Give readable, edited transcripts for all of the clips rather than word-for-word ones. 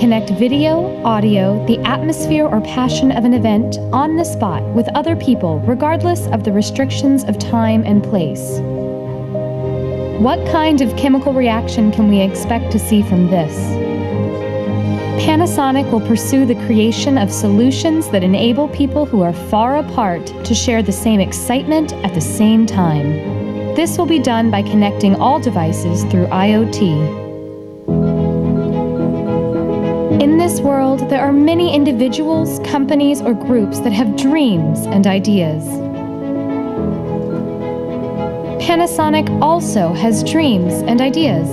connect video, audio, the atmosphere or passion of an event on the spot with other people, regardless of the restrictions of time and place. What kind of chemical reaction can we expect to see from this? Panasonic will pursue the creation of solutions that enable people who are far apart to share the same excitement at the same time. This will be done by connecting all devices through IoT. In this world, there are many individuals, companies, or groups that have dreams and ideas. Panasonic also has dreams and ideas.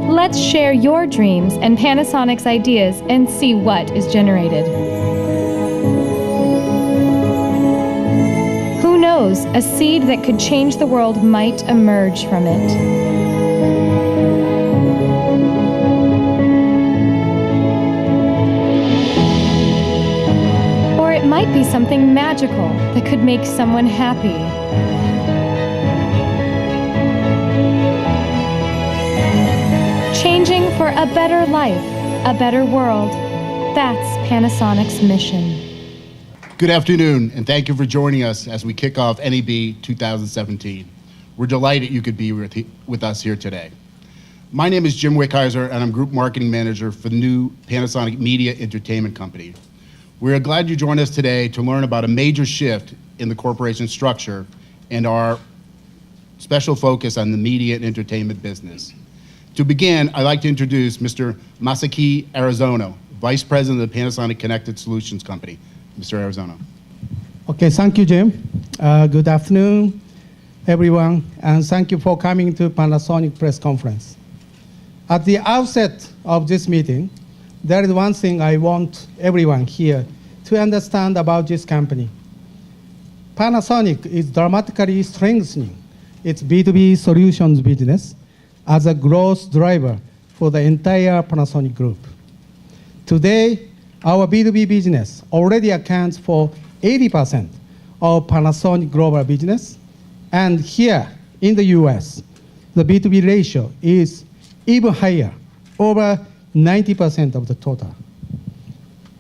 Let's share your dreams and Panasonic's ideas and see what is generated. Who knows, a seed that could change the world might emerge from it. It might be something magical that could make someone happy. Changing for a better life, a better world. That's Panasonic's mission. Good afternoon, and thank you for joining us as we kick off NAB 2017. We're delighted you could be with us here today. My name is Jim Wikizer, and I'm Group Marketing Manager for the new Panasonic Media Entertainment Company. We're glad you joined us today to learn about a major shift in the corporation structure and our special focus on the media and entertainment business. To begin, I'd like to introduce Mr. Masaki Arizono, Vice President of the Panasonic Connected Solutions Company. Mr. Arizono. Okay, thank you, Jim. Good afternoon, everyone, and thank you for coming to Panasonic press conference. At the outset of this meeting, there is one thing I want everyone here to understand about this company. Panasonic is dramatically strengthening its B2B solutions business as a growth driver for the entire Panasonic Group. Today, our B2B business already accounts for 80% of Panasonic global business, and here in the US, the B2B ratio is even higher, over 90% of the total.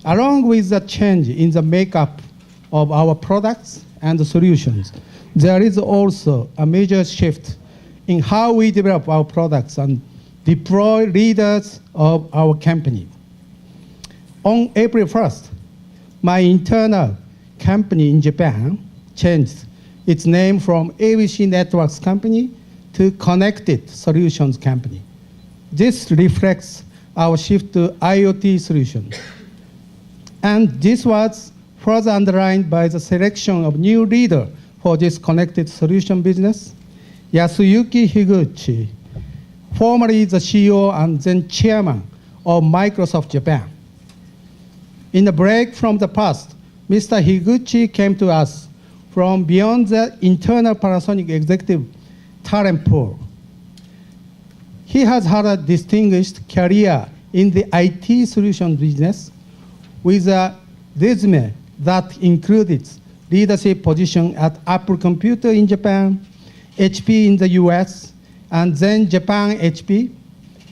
Along with the change in the makeup of our products and the solutions, there is also a major shift in how we develop our products and deploy leaders of our company. On April 1st, my internal company in Japan changed its name from ABC Networks Company to Connected Solutions Company. This reflects our shift to IoT solutions. And this was further underlined by the selection of new leader for this connected solution business, Yasuyuki Higuchi, formerly the CEO and then chairman of Microsoft Japan. In a break from the past, Mr. Higuchi came to us from beyond the internal Panasonic executive talent pool. He has had a distinguished career in the IT solution business with a resume that included leadership position at Apple Computer in Japan, HP in the US, and then Japan HP,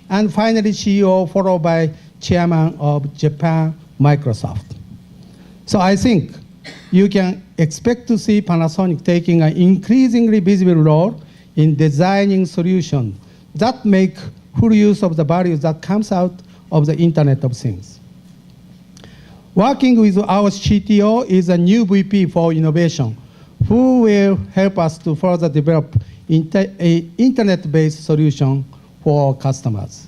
and finally CEO followed by chairman of Japan Microsoft. So I think you can expect to see Panasonic taking an increasingly visible role in designing solutions that make full use of the values that comes out of the Internet of Things. Working with our CTO is a new VP for innovation, who will help us to further develop an internet-based solution for customers.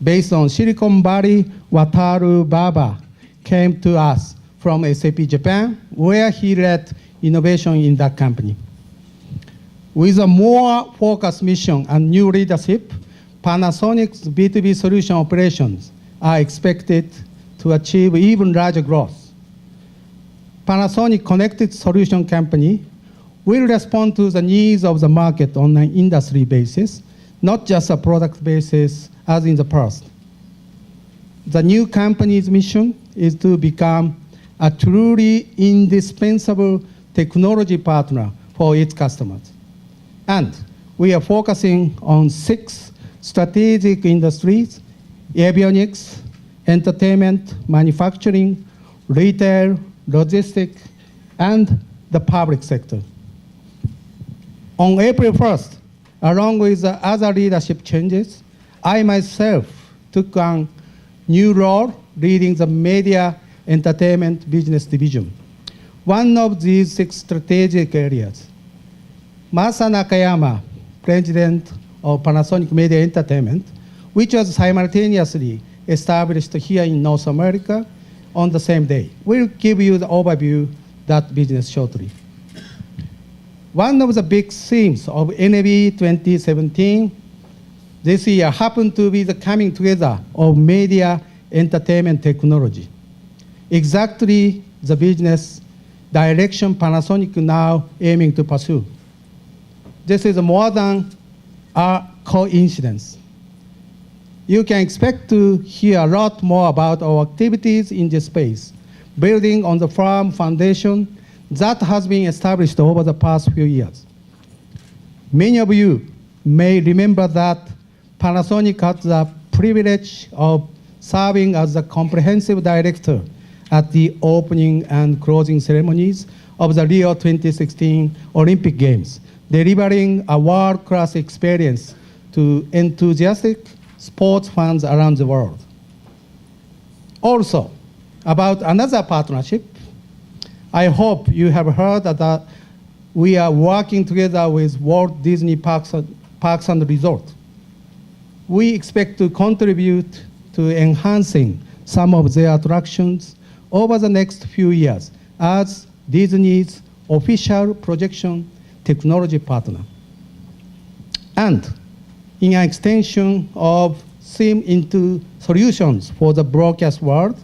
Based on Silicon Valley, Wataru Baba came to us from SAP Japan, where he led innovation in that company. With a more focused mission and new leadership, Panasonic's B2B solution operations are expected to achieve even larger growth. Panasonic Connected Solution Company will respond to the needs of the market on an industry basis, not just a product basis as in the past. The new company's mission is to become a truly indispensable technology partner for its customers. And we are focusing on 6 strategic industries avionics, entertainment, manufacturing, retail, logistics, and the public sector. On April 1st, along with other leadership changes, I myself took on new role leading the media entertainment business division. One of these 6 strategic areas. Masa Nakayama, president of Panasonic Media Entertainment, which was simultaneously established here in North America on the same day. We'll give you the overview of that business shortly. One of the big themes of NAB 2017 this year happened to be the coming together of media entertainment technology. Exactly the business direction Panasonic now aiming to pursue. This is more than a coincidence. You can expect to hear a lot more about our activities in this space, building on the firm foundation that has been established over the past few years. Many of you may remember that Panasonic had the privilege of serving as the comprehensive director at the opening and closing ceremonies of the Rio 2016 Olympic Games, delivering a world-class experience to enthusiastic sports fans around the world. Also, about another partnership, I hope you have heard that we are working together with Walt Disney Parks and Resorts. We expect to contribute to enhancing some of their attractions over the next few years as Disney's official projection technology partner. And in an extension of theme into solutions for the broadcast world,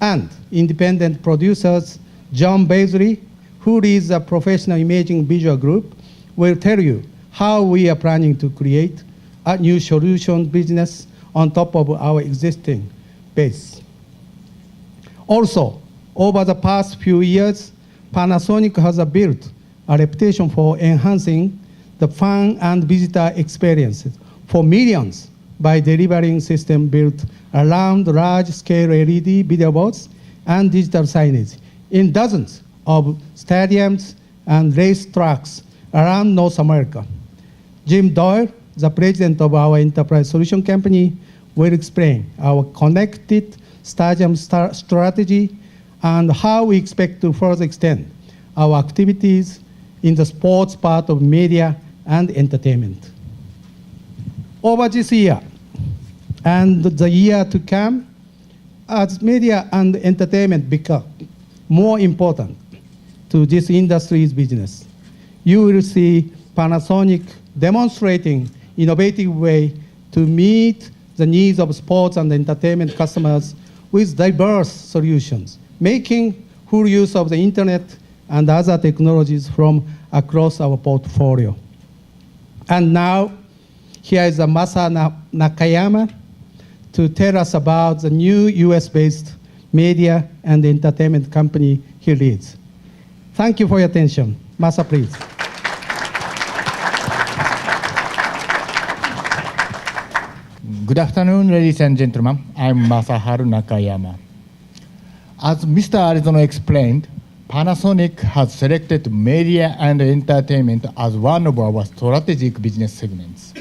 and independent producers John Baisley, who leads the professional imaging visual group, will tell you how we are planning to create a new solution business on top of our existing base. Also, over the past few years, Panasonic has built a reputation for enhancing the fan and visitor experiences for millions by delivering systems built around large-scale LED video boards and digital signage in dozens of stadiums and race tracks around North America. Jim Doyle, the president of our enterprise solution company, will explain our connected stadium strategy and how we expect to further extend our activities in the sports part of media and entertainment. Over this year and the year to come, as media and entertainment become more important to this industry's business, you will see Panasonic demonstrating innovative way to meet the needs of sports and entertainment customers with diverse solutions, making full use of the internet and other technologies from across our portfolio. And now, here is Masa Nakayama to tell us about the new US-based media and entertainment company he leads. Thank you for your attention. Masa, please. Good afternoon, ladies and gentlemen. I'm Masaharu Nakayama. As Mr. Arizono explained, Panasonic has selected media and entertainment as one of our strategic business segments.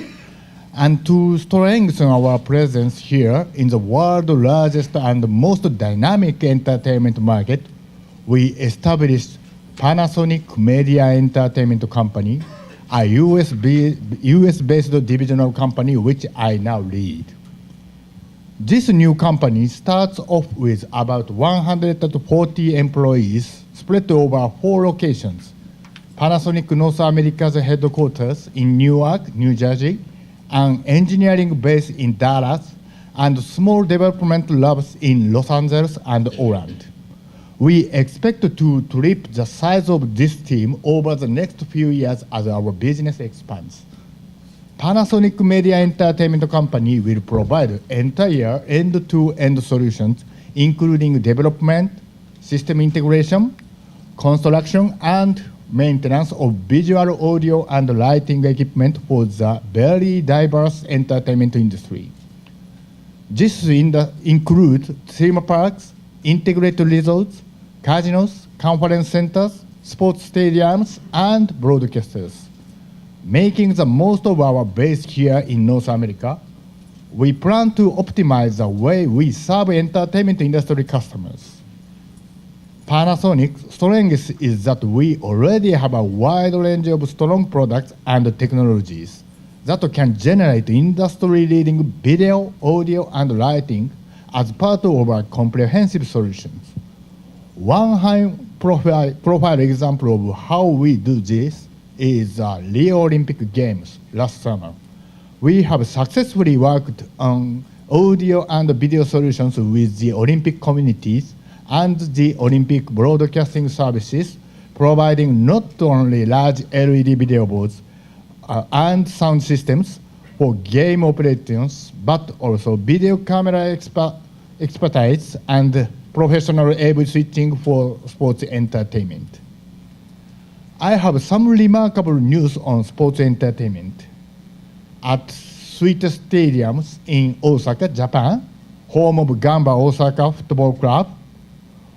And to strengthen our presence here in the world's largest and most dynamic entertainment market, we established Panasonic Media Entertainment Company, a US-based divisional company which I now lead. This new company starts off with about 140 employees spread over 4 locations: Panasonic North America's headquarters in Newark, New Jersey, an engineering base in Dallas, and small development labs in Los Angeles and Oakland. We expect to triple the size of this team over the next few years as our business expands. Panasonic Media Entertainment Company will provide entire end-to-end solutions, including development, system integration, construction, and maintenance of visual, audio, and lighting equipment for the very diverse entertainment industry. This includes theme parks, integrated resorts, casinos, conference centers, sports stadiums, and broadcasters. Making the most of our base here in North America, we plan to optimize the way we serve entertainment industry customers. Panasonic's strength is that we already have a wide range of strong products and technologies that can generate industry-leading video, audio, and lighting as part of our comprehensive solutions. One high-profile example of how we do this is the Rio Olympic Games last summer. We have successfully worked on audio and video solutions with the Olympic communities and the Olympic broadcasting services, providing not only large LED video boards and sound systems for game operations, but also video camera expertise and professional AV switching for sports entertainment. I have some remarkable news on sports entertainment. At Suite Stadiums in Osaka, Japan, home of Gamba Osaka Football Club,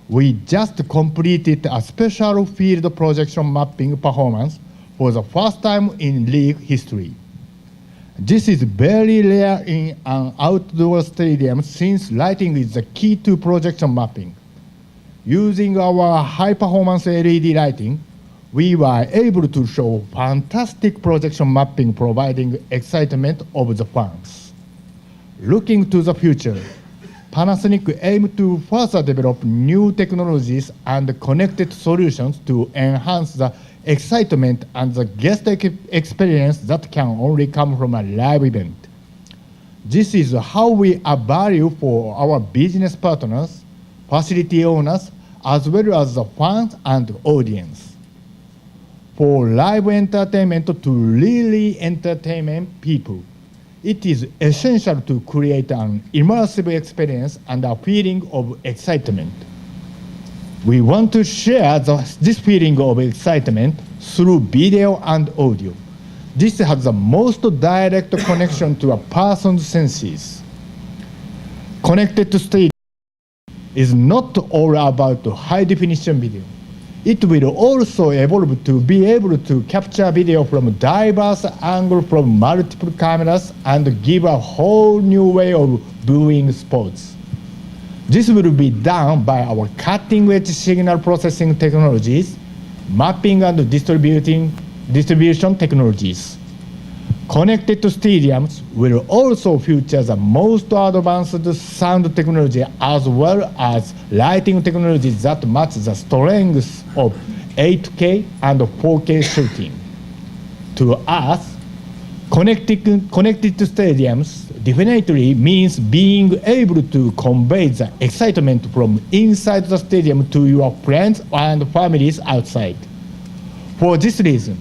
we just completed a special field projection mapping performance for the first time in league history. This is very rare in an outdoor stadium since lighting is the key to projection mapping. Using our high-performance LED lighting, we were able to show fantastic projection mapping, providing excitement of the fans. Looking to the future, Panasonic aims to further develop new technologies and connected solutions to enhance the excitement and the guest experience that can only come from a live event. This is how we add value for our business partners, facility owners, as well as the fans and audience. For live entertainment to really entertain people, it is essential to create an immersive experience and a feeling of excitement. We want to share this feeling of excitement through video and audio. This has the most direct connection to a person's senses. Connected to Stadium is not all about high-definition video. It will also evolve to be able to capture video from diverse angles from multiple cameras and give a whole new way of viewing sports. This will be done by our cutting-edge signal processing technologies, mapping and distribution technologies. Connected to stadiums will also feature the most advanced sound technology as well as lighting technologies that match the strengths of 8K and 4K shooting. To us, connected to stadiums definitely means being able to convey the excitement from inside the stadium to your friends and families outside. For this reason,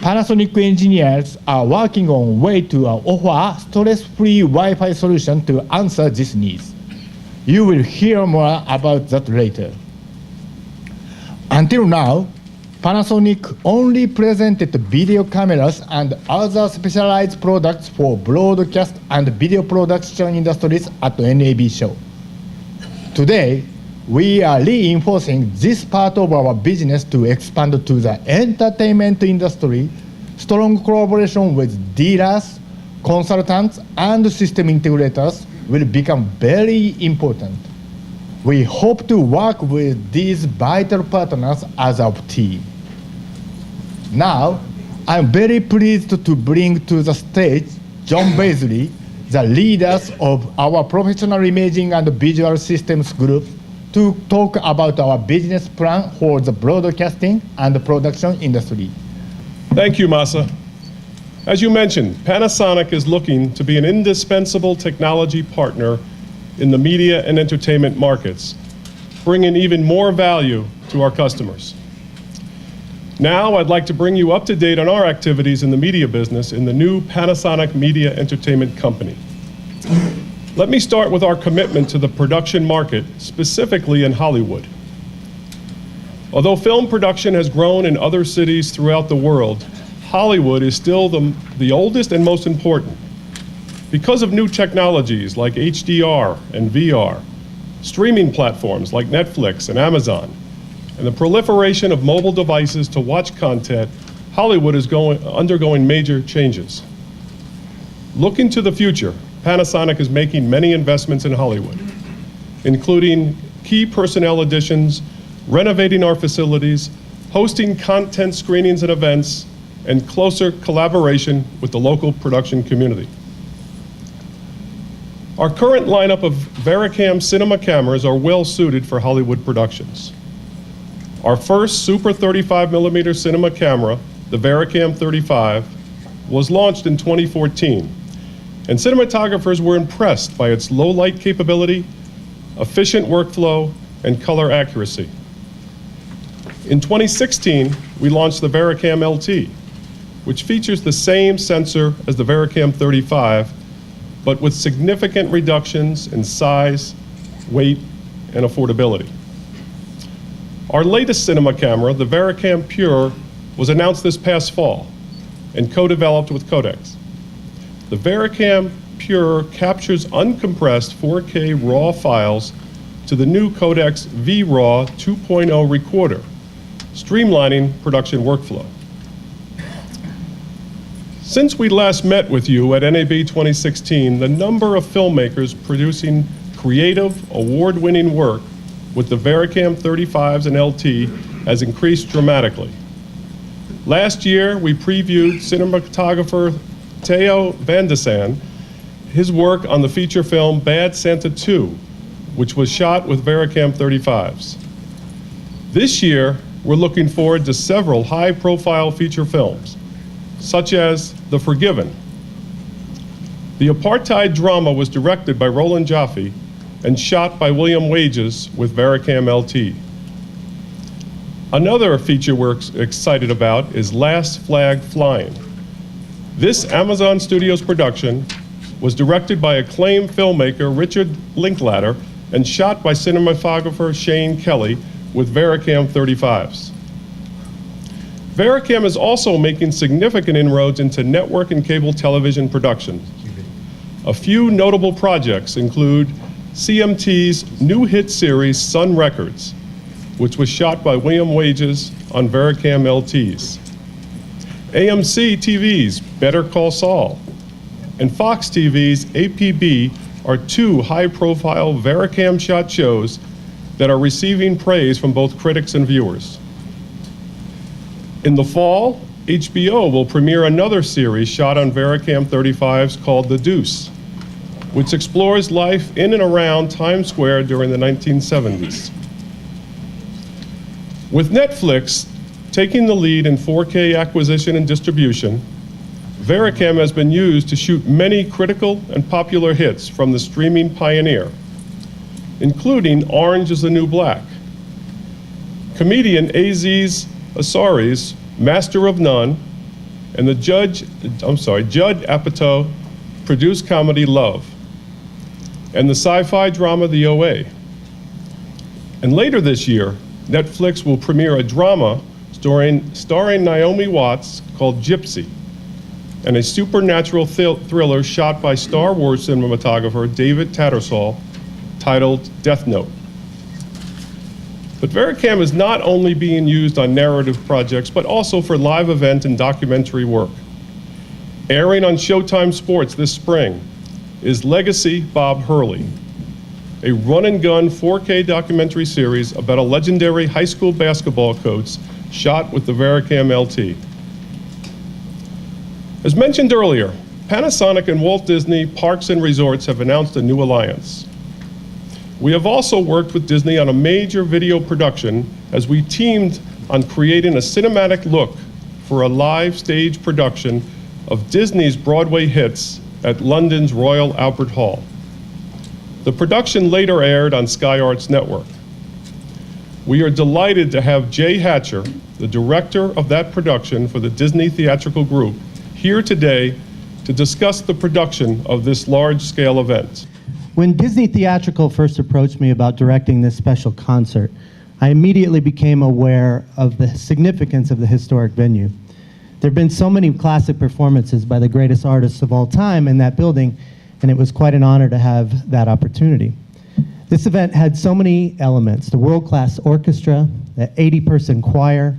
Panasonic engineers are working on ways to offer stress-free Wi-Fi solution to answer these needs. You will hear more about that later. Until now, Panasonic only presented video cameras and other specialized products for broadcast and video production industries at the NAB show. Today, we are reinforcing this part of our business to expand to the entertainment industry. Strong collaboration with dealers, consultants, and system integrators will become very important. We hope to work with these vital partners as a team. Now, I'm very pleased to bring to the stage John Baisley, the leaders of our professional imaging and visual systems group, to talk about our business plan for the broadcasting and production industry. Thank you, Masa. As you mentioned, Panasonic is looking to be an indispensable technology partner in the media and entertainment markets, bringing even more value to our customers. Now, I'd like to bring you up to date on our activities in the media business in the new Panasonic Media Entertainment Company. Let me start with our commitment to the production market, specifically in Hollywood. Although film production has grown in other cities throughout the world, Hollywood is still the oldest and most important. Because of new technologies like HDR and VR, streaming platforms like Netflix and Amazon, and the proliferation of mobile devices to watch content, Hollywood is undergoing major changes. Looking to the future, Panasonic is making many investments in Hollywood, including key personnel additions, renovating our facilities, hosting content screenings and events, and closer collaboration with the local production community. Our current lineup of Vericam cinema cameras are well suited for Hollywood productions. Our first Super 35mm cinema camera, the Vericam 35, was launched in 2014, and cinematographers were impressed by its low light capability, efficient workflow, and color accuracy. In 2016, we launched the Vericam LT, which features the same sensor as the Vericam 35, but with significant reductions in size, weight, and affordability. Our latest cinema camera, the Vericam Pure, was announced this past fall and co-developed with Codex. The Vericam Pure captures uncompressed 4K RAW files to the new Codex VRAW 2.0 recorder, streamlining production workflow. Since we last met with you at NAB 2016, the number of filmmakers producing creative, award-winning work with the Vericam 35s and LT has increased dramatically. Last year, we previewed cinematographer Theo Vandesan, his work on the feature film Bad Santa 2, which was shot with Vericam 35s. This year, we're looking forward to several high-profile feature films, such as The Forgiven. The apartheid drama was directed by Roland Jaffe and shot by William Wages with Vericam LT. Another feature we're excited about is Last Flag Flying. This Amazon Studios production was directed by acclaimed filmmaker Richard Linklater and shot by cinematographer Shane Kelly with Vericam 35s. Vericam is also making significant inroads into network and cable television production. A few notable projects include CMT's new hit series, Sun Records, which was shot by William Wages on Vericam LTs. AMC TV's Better Call Saul and Fox TV's APB are two high-profile Vericam shot shows that are receiving praise from both critics and viewers. In the fall, HBO will premiere another series shot on Vericam 35s called The Deuce, which explores life in and around Times Square during the 1970s. With Netflix taking the lead in 4K acquisition and distribution, Vericam has been used to shoot many critical and popular hits from the streaming pioneer, including Orange is the New Black, comedian Aziz Ansari's Master of None, and the Judd Apatow produced comedy Love, and the sci-fi drama The OA. And later this year, Netflix will premiere a drama starring Naomi Watts called Gypsy, and a supernatural thriller shot by Star Wars cinematographer David Tattersall titled Death Note. But Vericam is not only being used on narrative projects, but also for live event and documentary work. Airing on Showtime Sports this spring is Legacy Bob Hurley, a run-and-gun 4K documentary series about a legendary high school basketball coach shot with the Vericam LT. As mentioned earlier, Panasonic and Walt Disney Parks and Resorts have announced a new alliance. We have also worked with Disney on a major video production as we teamed on creating a cinematic look for a live stage production of Disney's Broadway hits at London's Royal Albert Hall. The production later aired on Sky Arts Network. We are delighted to have Jay Hatcher, the director of that production for the Disney Theatrical Group, here today to discuss the production of this large-scale event. When Disney Theatrical first approached me about directing this special concert, I immediately became aware of the significance of the historic venue. There have been so many classic performances by the greatest artists of all time in that building, and it was quite an honor to have that opportunity. This event had so many elements: the world-class orchestra, the 80-person choir,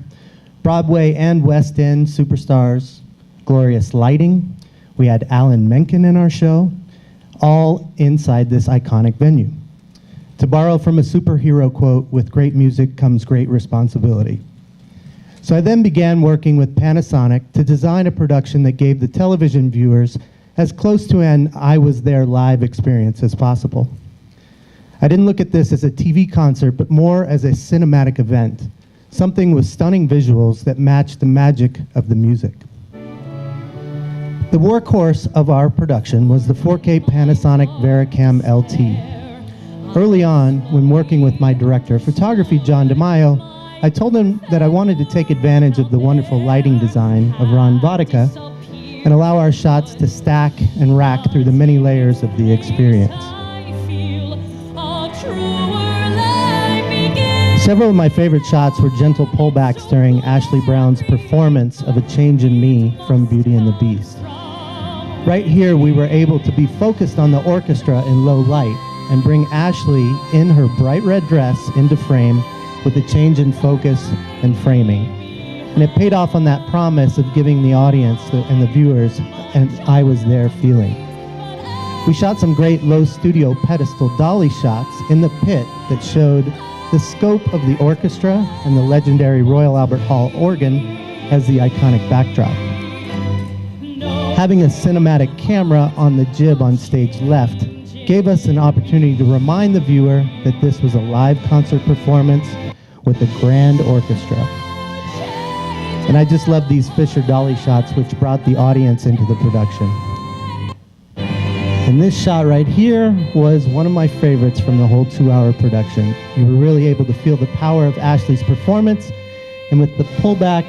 Broadway and West End superstars, glorious lighting. We had Alan Menken in our show, all inside this iconic venue. To borrow from a superhero quote, with great music comes great responsibility. So I then began working with Panasonic to design a production that gave the television viewers as close to an I was there live experience as possible. I didn't look at this as a TV concert, but more as a cinematic event, something with stunning visuals that matched the magic of the music. The workhorse of our production was the 4K Panasonic VariCam LT. Early on, when working with my director of photography, John DeMaio, I told him that I wanted to take advantage of the wonderful lighting design of Ron Vodka and allow our shots to stack and rack through the many layers of the experience. Several of my favorite shots were gentle pullbacks during Ashley Brown's performance of A Change in Me from Beauty and the Beast. Right here, we were able to be focused on the orchestra in low light and bring Ashley in her bright red dress into frame with a change in focus and framing. And it paid off on that promise of giving the audience and the viewers an I was there feeling. We shot some great low studio pedestal dolly shots in the pit that showed the scope of the orchestra and the legendary Royal Albert Hall organ as the iconic backdrop. Having a cinematic camera on the jib on stage left gave us an opportunity to remind the viewer that this was a live concert performance with a grand orchestra. And I just love these Fisher dolly shots, which brought the audience into the production. And this shot right here was one of my favorites from the whole 2-hour production. You were really able to feel the power of Ashley's performance, and with the pullback,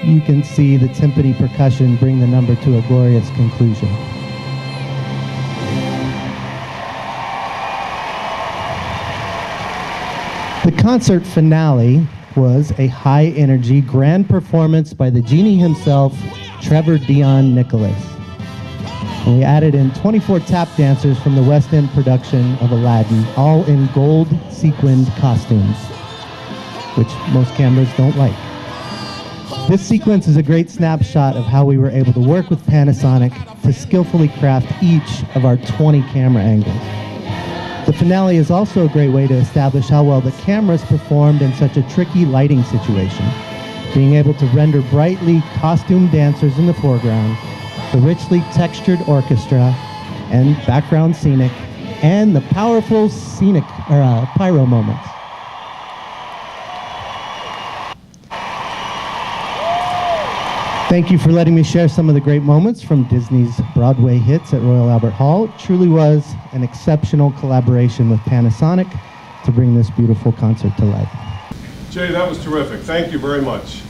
you can see the timpani percussion bring the number to a glorious conclusion. The concert finale was a high-energy grand performance by the genie himself, Trevor Dion Nicholas. And we added in 24 tap dancers from the West End production of Aladdin, all in gold sequined costumes, which most cameras don't like. This sequence is a great snapshot of how we were able to work with Panasonic to skillfully craft each of our 20 camera angles. The finale is also a great way to establish how well the cameras performed in such a tricky lighting situation, being able to render brightly costumed dancers in the foreground, the richly textured orchestra and background scenic, and the powerful scenic pyro moments. Thank you for letting me share some of the great moments from Disney's Broadway hits at Royal Albert Hall. It truly was an exceptional collaboration with Panasonic to bring this beautiful concert to life. Jay, that was terrific. Thank you very much.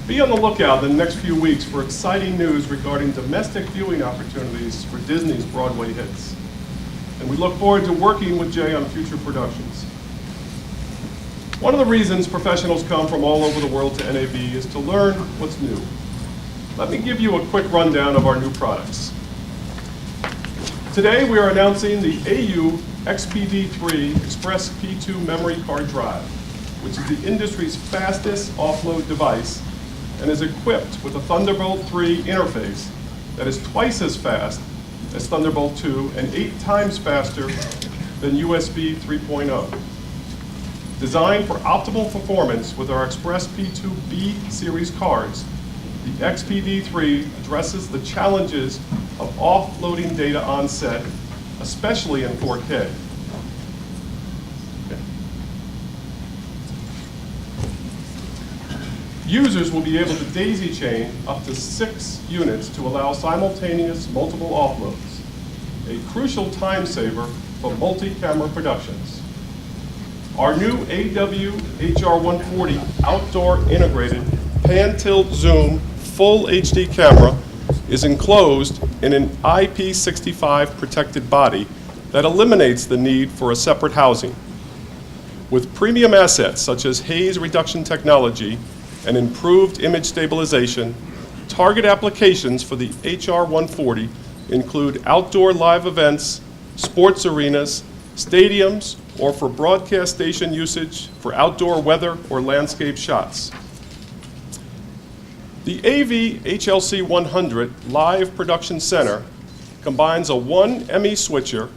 Be on the lookout in the next few weeks for exciting news regarding domestic viewing opportunities for Disney's Broadway hits. And we look forward to working with Jay on future productions. One of the reasons professionals come from all over the world to NAB is to learn what's new. Let me give you a quick rundown of our new products. Today we are announcing the AU XPD3 Express P2 memory card drive, which is the industry's fastest offload device and is equipped with a Thunderbolt 3 interface that is twice as fast as Thunderbolt 2 and 8 times faster than USB 3.0. Designed for optimal performance with our Express P2B series cards, the XPD3 addresses the challenges of offloading data on set, especially in 4K. Users will be able to daisy chain up to 6 units to allow simultaneous multiple offloads, a crucial time saver for multi-camera productions. Our new AW HR140 outdoor integrated pan-tilt zoom full HD camera is enclosed in an IP65 protected body that eliminates the need for a separate housing. With premium assets such as haze reduction technology and improved image stabilization, target applications for the HR140 include outdoor live events, sports arenas, stadiums, or for broadcast station usage for outdoor weather or landscape shots. The AV HLC 100 Live Production Center combines a 1 ME switcher,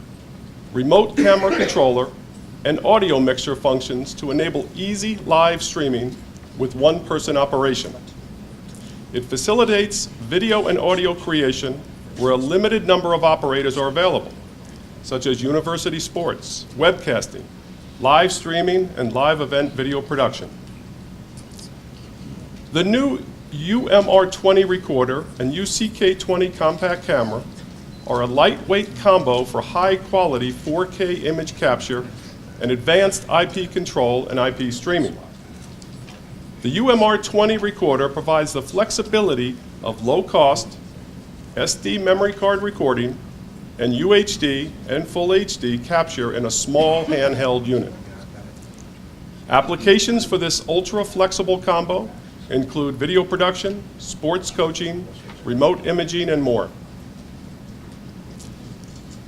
remote camera controller, and audio mixer functions to enable easy live streaming with one-person operation. It facilitates video and audio creation where a limited number of operators are available, such as university sports, webcasting, live streaming, and live event video production. The new UMR20 recorder and UCK20 compact camera are a lightweight combo for high-quality 4K image capture and advanced IP control and IP streaming. The UMR20 recorder provides the flexibility of low-cost SD memory card recording and UHD and Full HD capture in a small handheld unit. Applications for this ultra-flexible combo include video production, sports coaching, remote imaging, and more.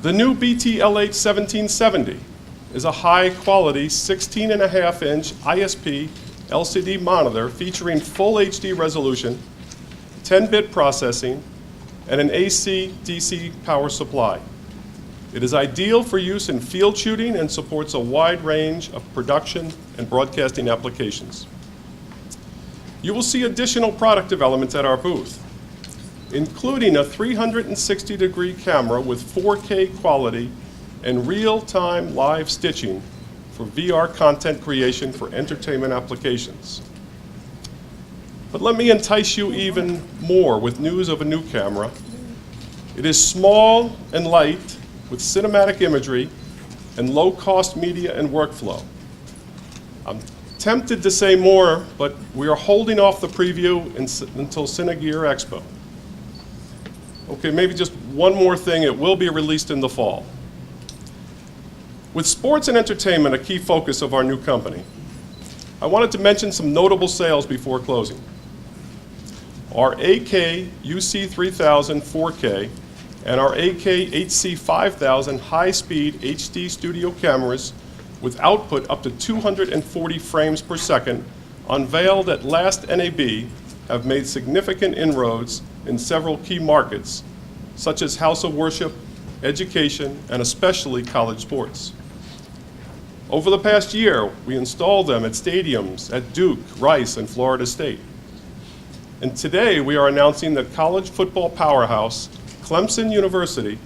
The new BT-LH 1770 is a high-quality 16.5-inch ISP LCD monitor featuring full HD resolution, 10-bit processing, and an AC/DC power supply. It is ideal for use in field shooting and supports a wide range of production and broadcasting applications. You will see additional product developments at our booth, including a 360-degree camera with 4K quality and real-time live stitching for VR content creation for entertainment applications. But let me entice you even more with news of a new camera. It is small and light with cinematic imagery and low-cost media and workflow. I'm tempted to say more, but we are holding off the preview until Cinegear Expo. Okay, maybe just one more thing. It will be released in the fall. With sports and entertainment a key focus of our new company, I wanted to mention some notable sales before closing. Our AK UC3000 4K and our AK HC5000 high-speed HD studio cameras with output up to 240 frames per second unveiled at last NAB have made significant inroads in several key markets, such as house of worship, education, and especially college sports. Over the past year, we installed them at stadiums at Duke, Rice, and Florida State. And today, we are announcing that college football powerhouse Clemson University,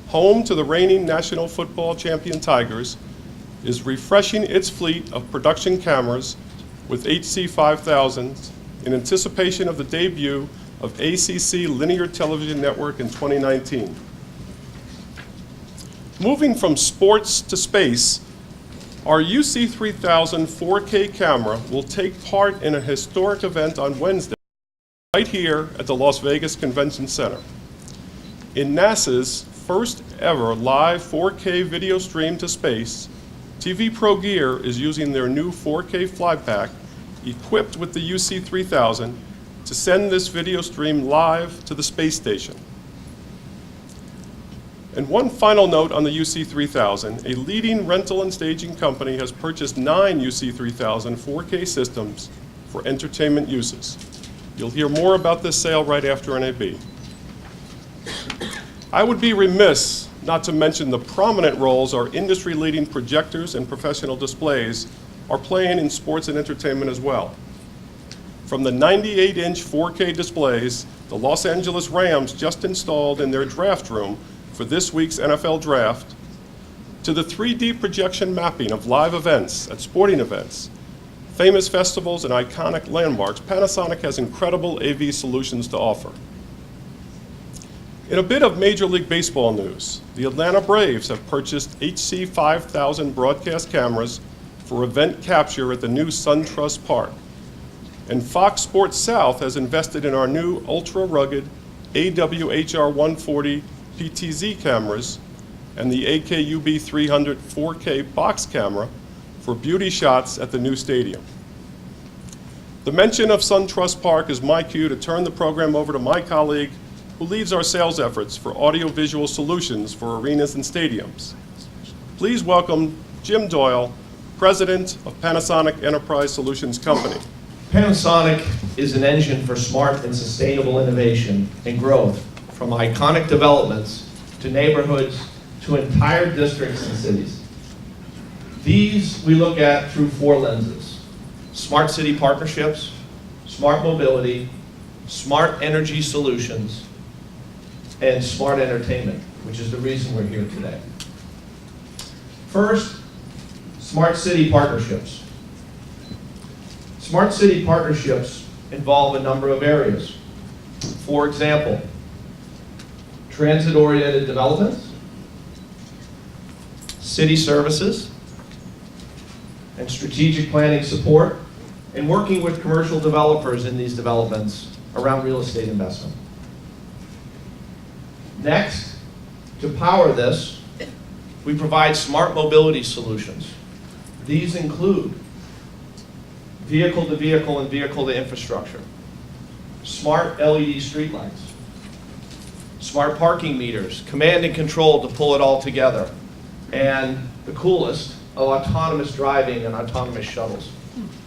home to the reigning national football champion Tigers, is refreshing its fleet of production cameras with HC5000s in anticipation of the debut of ACC Linear Television Network in 2019. Moving from sports to space, our UC3000 4K camera will take part in a historic event on Wednesday, right here at the Las Vegas Convention Center. In NASA's first ever live 4K video stream to space, TV Pro Gear is using their new 4K fly pack equipped with the UC3000 to send this video stream live to the space station. And one final note on the UC3000, a leading rental and staging company has purchased 9 UC3000 4K systems for entertainment uses. You'll hear more about this sale right after NAB. I would be remiss not to mention the prominent roles our industry-leading projectors and professional displays are playing in sports and entertainment as well. From the 98-inch 4K displays the Los Angeles Rams just installed in their draft room for this week's NFL Draft, to the 3D projection mapping of live events at sporting events, famous festivals, and iconic landmarks, Panasonic has incredible AV solutions to offer. In a bit of Major League Baseball news, the Atlanta Braves have purchased HC5000 broadcast cameras for event capture at the new SunTrust Park. And Fox Sports South has invested in our new ultra-rugged AWHR140 PTZ cameras and the AKUB300 4K box camera for beauty shots at the new stadium. The mention of SunTrust Park is my cue to turn the program over to my colleague, who leads our sales efforts for audiovisual solutions for arenas and stadiums. Please welcome Jim Doyle, President of Panasonic Enterprise Solutions Company. Panasonic is an engine for smart and sustainable innovation and growth, from iconic developments to neighborhoods to entire districts and cities. These we look at through 4 lenses: smart city partnerships, smart mobility, smart energy solutions, and smart entertainment, which is the reason we're here today. First, smart city partnerships. Smart city partnerships involve a number of areas. For example, transit-oriented developments, city services, and strategic planning support, and working with commercial developers in these developments around real estate investment. Next, to power this, we provide smart mobility solutions. These include vehicle-to-vehicle and vehicle-to-infrastructure, smart LED streetlights, smart parking meters, command and control to pull it all together, and the coolest, autonomous driving and autonomous shuttles.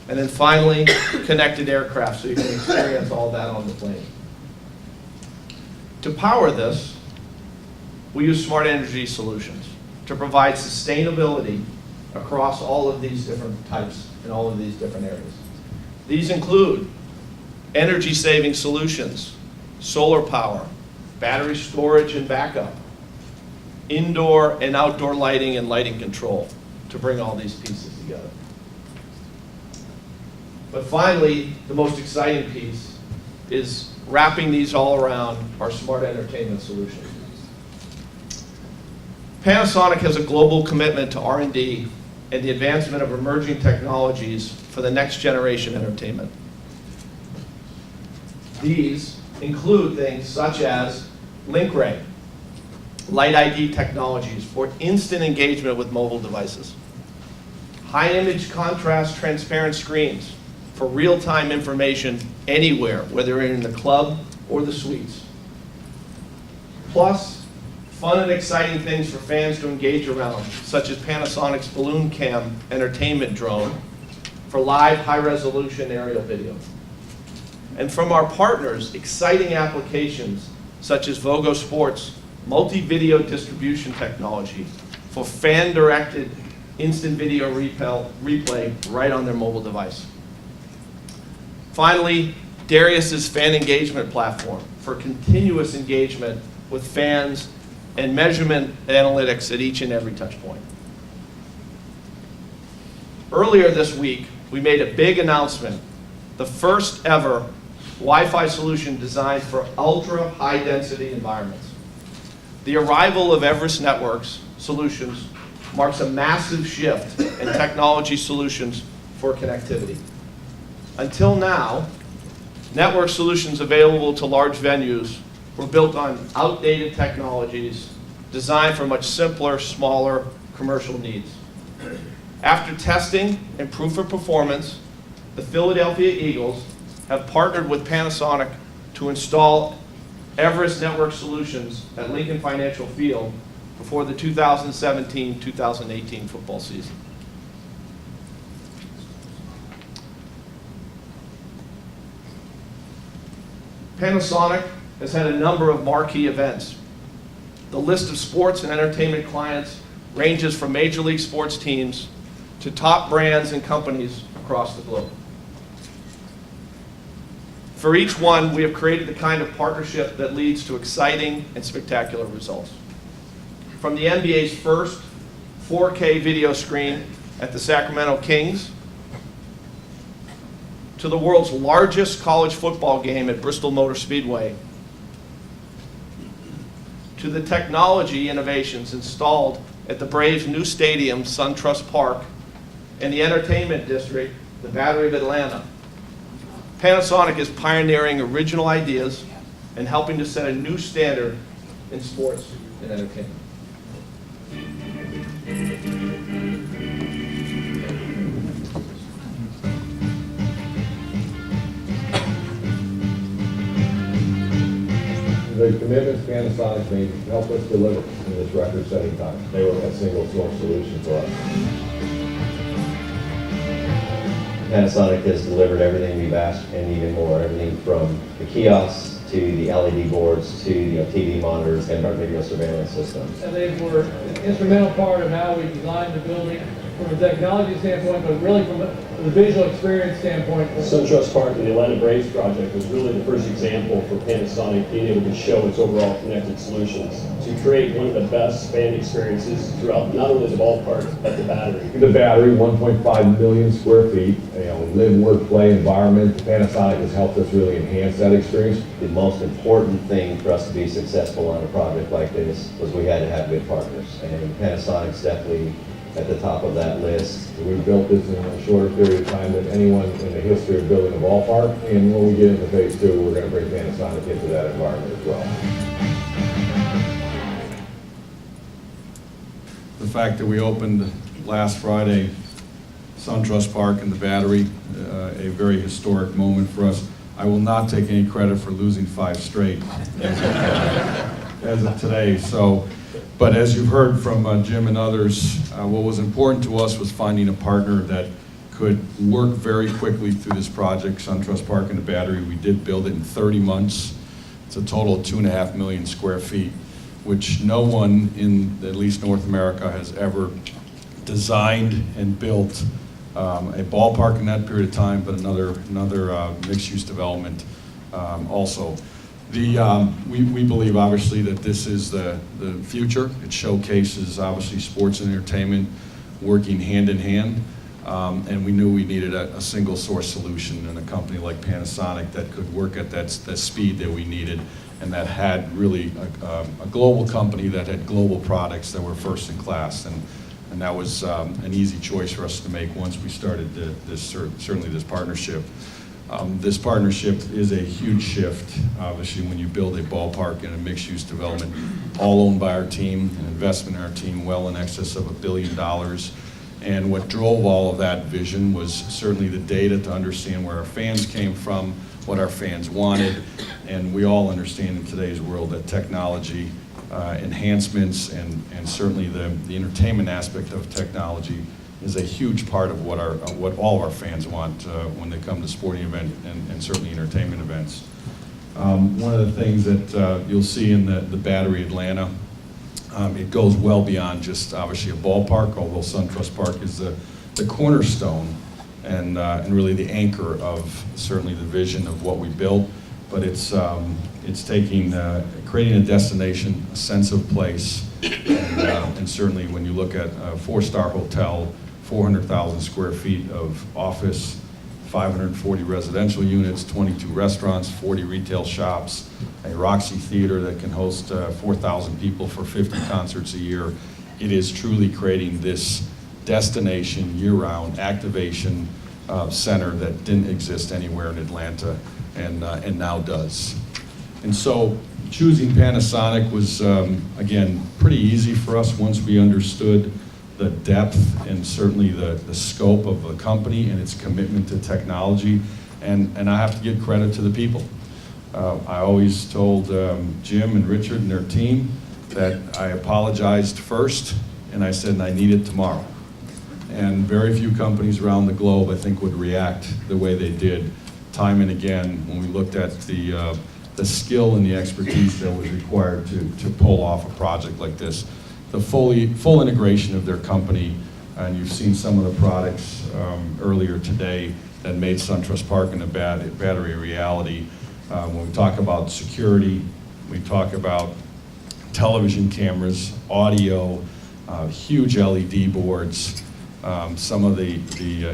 And then finally, connected aircraft, so you can experience all that on the plane. To power this, we use smart energy solutions to provide sustainability across all of these different types in all of these different areas. These include energy-saving solutions, solar power, battery storage and backup, indoor and outdoor lighting and lighting control to bring all these pieces together. But finally, the most exciting piece is wrapping these all around our smart entertainment solutions. Panasonic has a global commitment to R&D and the advancement of emerging technologies for the next generation entertainment. These include things such as LinkRay, light ID technologies for instant engagement with mobile devices, high image contrast transparent screens for real-time information anywhere, whether you're in the club or the suites. Plus, fun and exciting things for fans to engage around, such as Panasonic's Balloon Cam entertainment drone for live high-resolution aerial video. And from our partners, exciting applications such as Vogo Sports multi-video distribution technology for fan-directed instant video replay right on their mobile device. Finally, Darius's fan engagement platform for continuous engagement with fans and measurement analytics at each and every touch point. Earlier this week, we made a big announcement, the first ever Wi-Fi solution designed for ultra high density environments. The arrival of Everest Networks solutions marks a massive shift in technology solutions for connectivity. Until now, network solutions available to large venues were built on outdated technologies designed for much simpler, smaller commercial needs. After testing and proof of performance, the Philadelphia Eagles have partnered with Panasonic to install Everest Network Solutions at Lincoln Financial Field before the 2017-2018 football season. Panasonic has had a number of marquee events. The list of sports and entertainment clients ranges from major league sports teams to top brands and companies across the globe. For each one, we have created the kind of partnership that leads to exciting and spectacular results. From the NBA's first 4K video screen at the Sacramento Kings, to the world's largest college football game at Bristol Motor Speedway, to the technology innovations installed at the Braves' new stadium, SunTrust Park, and the entertainment district, the Battery of Atlanta. Panasonic is pioneering original ideas and helping to set a new standard in sports and entertainment. the commitments Panasonic made to help us deliver in this record-setting time. They were a single-source solution for us. Panasonic has delivered everything we've asked and even more, everything from the kiosks to the LED boards to the TV monitors and our video surveillance systems. And they were an instrumental part of how we designed the building from a technology standpoint, but really from the visual experience standpoint. SunTrust Park and the Atlanta Braves project was really the first example for Panasonic being able to show its overall connected solutions to create one of the best fan experiences throughout not only the ballpark, but the Battery. The Battery, 1.5 million square feet, live, work, play environment. Panasonic has helped us really enhance that experience. The most important thing for us to be successful on a project like this was we had to have good partners, and Panasonic's definitely at the top of that list. We built this in a shorter period of time than anyone in the history of building a ballpark, and when we get into phase 2, we're going to bring Panasonic into that environment as well. The fact that we opened last Friday SunTrust Park and the Battery, a very historic moment for us. I will not take any credit for losing 5 straight as of today. But as you've heard from Jim and others, what was important to us was finding a partner that could work very quickly through this project, SunTrust Park and the Battery. We did build it in 30 months. It's a total of 2.5 million square feet, which no one in at least North America has ever designed and built a ballpark in that period of time, but another mixed-use development also. We believe obviously that this is the future. It showcases obviously sports and entertainment working hand in hand, and we knew we needed a single source solution and a company like Panasonic that could work at that speed that we needed, and that had really a global company that had global products that were first in class. And that was an easy choice for us to make once we started certainly this partnership. This partnership is a huge shift, obviously, when you build a ballpark and a mixed-use development, all owned by our team, an investment in our team well in excess of $1 billion. And what drove all of that vision was certainly the data to understand where our fans came from, what our fans wanted, and we all understand in today's world that technology enhancements and certainly the entertainment aspect of technology is a huge part of what all of our fans want when they come to sporting event and certainly entertainment events. One of the things that you'll see in the Battery Atlanta, it goes well beyond just obviously a ballpark, although SunTrust Park is the cornerstone and really the anchor of certainly the vision of what we built. But it's creating a destination, a sense of place, and certainly when you look at a 4-star hotel, 400,000 square feet of office, 540 residential units, 22 restaurants, 40 retail shops, a Roxy Theater that can host 4,000 people for 50 concerts a year. It is truly creating this destination year-round activation center that didn't exist anywhere in Atlanta and now does. And so choosing Panasonic was, again, pretty easy for us once we understood the depth and certainly the scope of the company and its commitment to technology. And I have to give credit to the people. I always told Jim and Richard and their team that I apologized first, and I said I need it tomorrow. And very few companies around the globe, I think, would react the way they did time and again when we looked at the skill and the expertise that was required to pull off a project like this. The full integration of their company, and you've seen some of the products earlier today that made SunTrust Park and the Battery a reality. When we talk about security, we talk about television cameras, audio, huge LED boards, some of the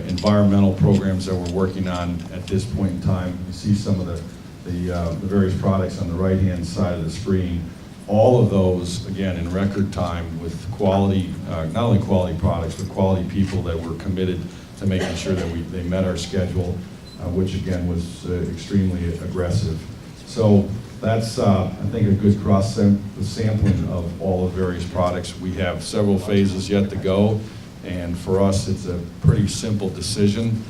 environmental programs that we're working on at this point in time. You see some of the various products on the right-hand side of the screen. All of those, again, in record time with quality, not only quality products, but quality people that were committed to making sure that they met our schedule, which again was extremely aggressive. So that's, I think, a good sampling of all the various products. We have several phases yet to go, and for us, it's a pretty simple decision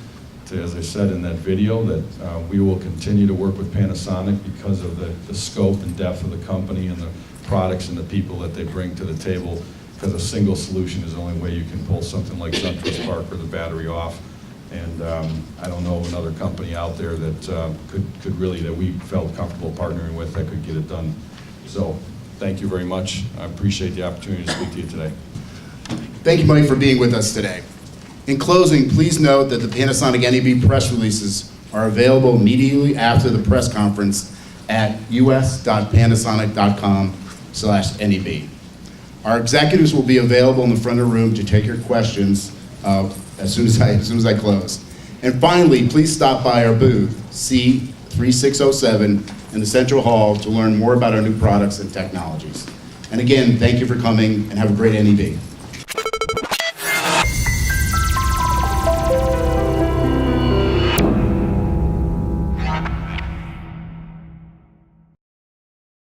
as I said in that video, that we will continue to work with Panasonic because of the scope and depth of the company and the products and the people that they bring to the table, because a single solution is the only way you can pull something like SunTrust Park or the battery off. And I don't know of another company out there that could really, that we felt comfortable partnering with, that could get it done. So thank you very much. I appreciate the opportunity to speak to you today. Thank you, Mike, for being with us today. In closing, please note that the Panasonic NEB press releases are available immediately after the press conference at us.panasonic.com/NEB. Our executives will be available in the front of the room to take your questions as soon as I close. And finally, please stop by our booth, C3607, in the Central Hall to learn more about our new products and technologies. And again, thank you for coming and have a great NEB.